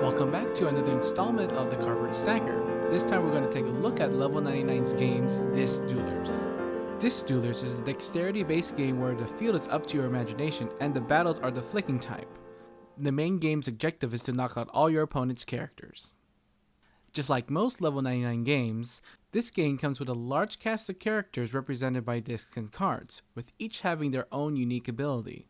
Welcome back to another installment of the Cardboard Stacker. This time we're going to take a look at Level 99's game's Duelers. Duelers is a dexterity based game where the field is up to your imagination and the battles are the flicking type. The main game's objective is to knock out all your opponent's characters. Just like most Level 99 games, this game comes with a large cast of characters represented by discs and cards, with each having their own unique ability.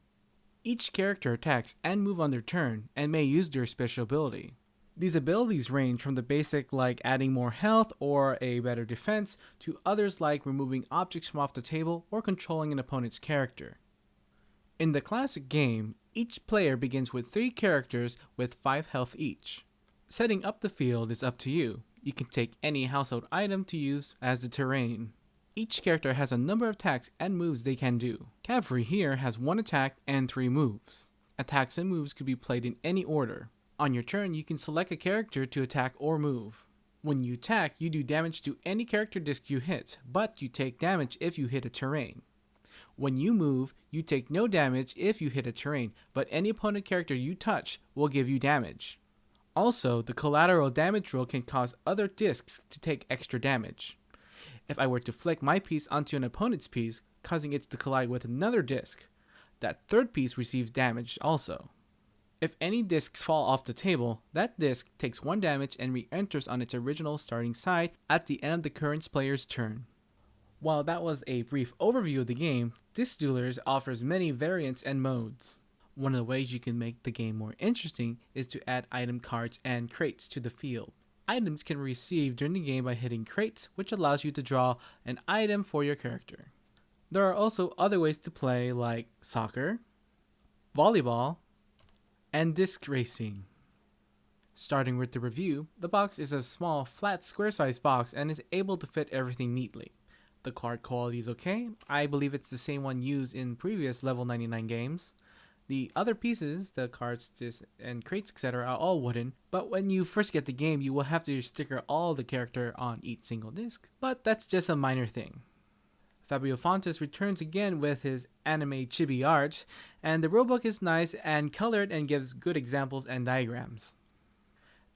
Each character attacks and move on their turn, and may use their special ability. These abilities range from the basic like adding more health or a better defense, to others like removing objects from off the table or controlling an opponent's character. In the classic game, each player begins with 3 characters with 5 health each. Setting up the field is up to you. You can take any household item to use as the terrain. Each character has a number of attacks and moves they can do. Cavalry here has 1 attack and 3 moves. Attacks and moves could be played in any order. On your turn, you can select a character to attack or move. When you attack, you do damage to any character disc you hit, but you take damage if you hit a terrain. When you move, you take no damage if you hit a terrain, but any opponent character you touch will give you damage. Also, the collateral damage roll can cause other discs to take extra damage. If I were to flick my piece onto an opponent's piece, causing it to collide with another disc, that third piece receives damage also. If any discs fall off the table, that disc takes 1 damage and re-enters on its original starting side at the end of the current player's turn. While that was a brief overview of the game, Duelers offers many variants and modes. One of the ways you can make the game more interesting is to add item cards and crates to the field. Items can be received during the game by hitting crates, which allows you to draw an item for your character. There are also other ways to play like soccer, volleyball, and disc racing. Starting with the review, the box is a small, flat, square-sized box and is able to fit everything neatly. The card quality is okay. I believe it's the same one used in previous Level 99 games. The other pieces, the cards, discs, and crates, etc. are all wooden, but when you first get the game, you will have to sticker all the character on each single disc, but that's just a minor thing. Fabio Fontes returns again with his anime chibi art, and the rulebook is nice and colored and gives good examples and diagrams.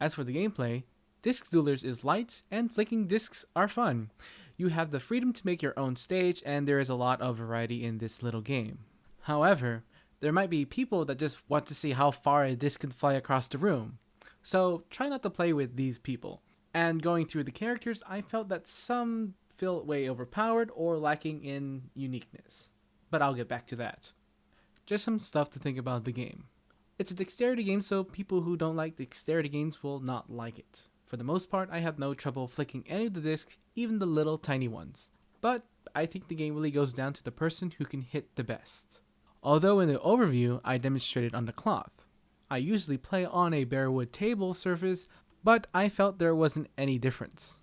As for the gameplay, Duelers is light and flicking discs are fun. You have the freedom to make your own stage and there is a lot of variety in this little game. However, there might be people that just want to see how far a disc can fly across the room. So try not to play with these people. And going through the characters, I felt that some feel way overpowered or lacking in uniqueness. But I'll get back to that. Just some stuff to think about the game. It's a dexterity game, so people who don't like dexterity games will not like it. For the most part, I have no trouble flicking any of the discs, even the little tiny ones. But I think the game really goes down to the person who can hit the best. Although in the overview, I demonstrated on the cloth. I usually play on a bare wood table surface, but I felt there wasn't any difference.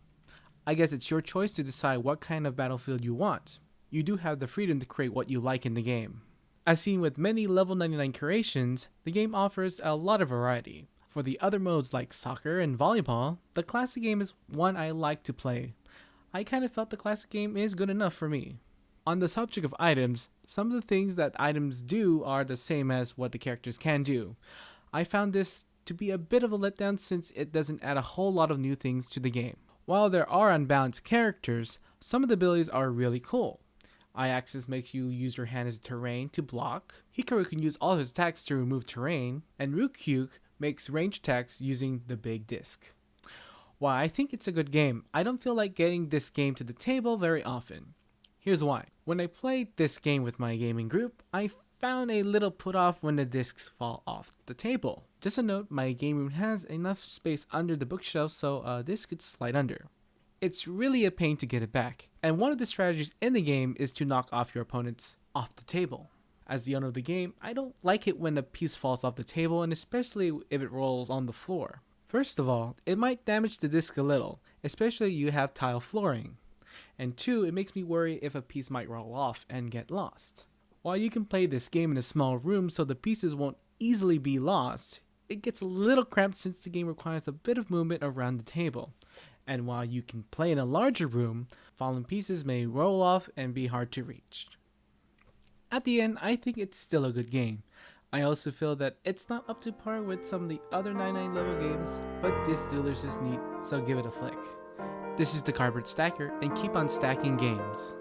I guess it's your choice to decide what kind of battlefield you want. You do have the freedom to create what you like in the game. As seen with many Level 99 creations, the game offers a lot of variety. For the other modes like soccer and volleyball, the classic game is one I like to play. I kind of felt the classic game is good enough for me. On the subject of items, some of the things that items do are the same as what the characters can do. I found this to be a bit of a letdown since it doesn't add a whole lot of new things to the game. While there are unbalanced characters, some of the abilities are really cool. I-Axis makes you use your hand as terrain to block, Hikaru can use all of his attacks to remove terrain, and Ryukyuk makes ranged attacks using the big disc. While I think it's a good game, I don't feel like getting this game to the table very often. Here's why. When I played this game with my gaming group, I found a little put off when the discs fall off the table. Just a note, my game room has enough space under the bookshelf so this could slide under. It's really a pain to get it back, and one of the strategies in the game is to knock off your opponents off the table. As the owner of the game, I don't like it when a piece falls off the table, and especially if it rolls on the floor. First of all, it might damage the disc a little, especially if you have tile flooring. And 2, it makes me worry if a piece might roll off and get lost. While you can play this game in a small room so the pieces won't easily be lost, it gets a little cramped since the game requires a bit of movement around the table. And while you can play in a larger room, fallen pieces may roll off and be hard to reach. At the end, I think it's still a good game. I also feel that it's not up to par with some of the other 99 level games, but this Duelers is neat, so give it a flick. This is the Cardboard Stacker, and keep on stacking games.